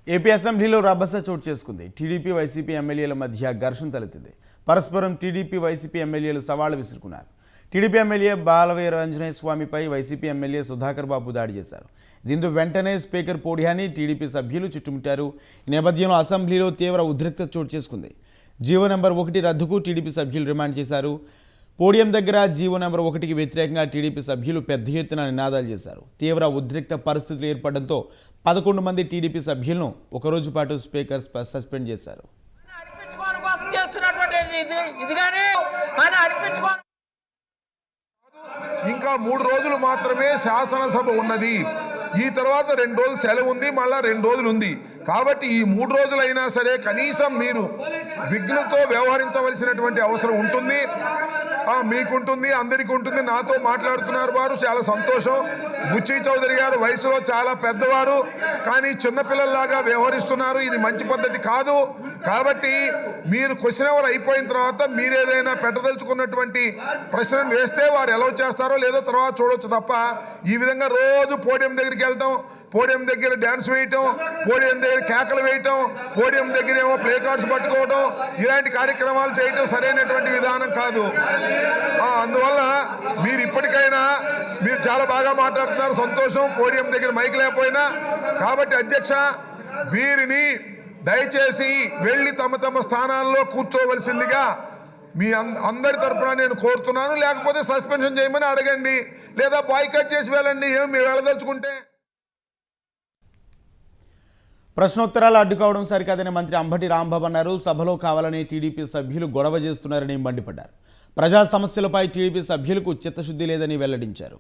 AP అసెంబ్లీలో రభస చోటు చేసుకుంది. టీడీపీ వైసీపీ ఎమ్మెల్యేల మధ్య ఘర్షణ తలెత్తింది. పరస్పరం టీడీపీ వైసీపీ ఎమ్మెల్యేలు సవాళ్లు విసురుకున్నారు. టీడీపీ ఎమ్మెల్యే బాలవీర ఆంజనేయ స్వామిపై వైసీపీ ఎమ్మెల్యే సుధాకర్ బాబు దాడి చేశారు. దీంతో వెంటనే స్పీకర్ పోడియాని టీడీపీ సభ్యులు చుట్టుముట్టారు. ఈ నేపథ్యంలో అసెంబ్లీలో తీవ్ర ఉద్రిక్తత చోటు చేసుకుంది. జీవో నెంబర్ 1 రద్దుకు టీడీపీ సభ్యులు డిమాండ్ చేశారు. పోడియం దగ్గర జీవో నెంబర్ 1కి వ్యతిరేకంగా టీడీపీ సభ్యులు పెద్ద ఎత్తున నినాదాలు చేశారు. తీవ్ర ఉద్రిక్త పరిస్థితులు ఏర్పడడంతో 11 మంది టీడీపీ సభ్యులను ఒకరోజు పాటు స్పీకర్ సస్పెండ్ చేశారు. ఇంకా 3 రోజులు మాత్రమే శాసనసభ ఉన్నది. ఈ తర్వాత 2 రోజులు సెలవు ఉంది, మళ్ళా 2 రోజులు ఉంది. కాబట్టి ఈ 3 రోజులైనా సరే కనీసం మీరు విఘ్నతో వ్యవహరించవలసినటువంటి అవసరం ఉంటుంది. మీకుంటుంది, అందరికీ ఉంటుంది. నాతో మాట్లాడుతున్నారు వారు, చాలా సంతోషం. బుచ్చి చౌదరి గారు వయసులో చాలా పెద్దవారు, కానీ చిన్నపిల్లల్లాగా వ్యవహరిస్తున్నారు. ఇది మంచి పద్ధతి కాదు. కాబట్టి మీరు క్వశ్చన్ అవర్ అయిపోయిన తర్వాత మీరు ఏదైనా పెట్టదలుచుకున్నటువంటి ప్రశ్నను వేస్తే వారు ఎలా చేస్తారో లేదో తర్వాత చూడొచ్చు తప్ప ఈ విధంగా రోజు పోడియం దగ్గరికి వెళ్ళటం, పోడియం దగ్గర డ్యాన్స్ వేయటం, పోడియం దగ్గర కేకలు వేయటం, పోడియం దగ్గర ఏమో ప్లే కార్డ్స్ పట్టుకోవటం, ఇలాంటి కార్యక్రమాలు చేయటం సరైనటువంటి విధానం కాదు. అందువల్ల మీరు ఇప్పటికైనా మీరు చాలా బాగా మాట్లాడుతున్నారు, సంతోషం. పోడియం దగ్గర మైక్ లేకపోయినా. కాబట్టి అధ్యక్ష, వీరిని దయచేసి వెళ్ళి తమ తమ స్థానాల్లో కూర్చోవలసిందిగా మీ అందరి తరఫున నేను కోరుతున్నాను. లేకపోతే సస్పెన్షన్ చేయమని అడగండి, లేదా బాయ్కట్ చేసి వెళ్ళండి, ఏమి మీరు వెళ్ళదలుచుకుంటే. ప్రశ్నోత్తరాలు అడ్డుకోవడం సరికాదని మంత్రి అంబటి రాంబాబు అన్నారు. సభలో కావాలని టీడీపీ సభ్యులు గొడవ చేస్తున్నారని మండిపడ్డారు. ప్రజా సమస్యలపై టీడీపీ సభ్యులకు చిత్తశుద్ధి లేదని వెల్లడించారు.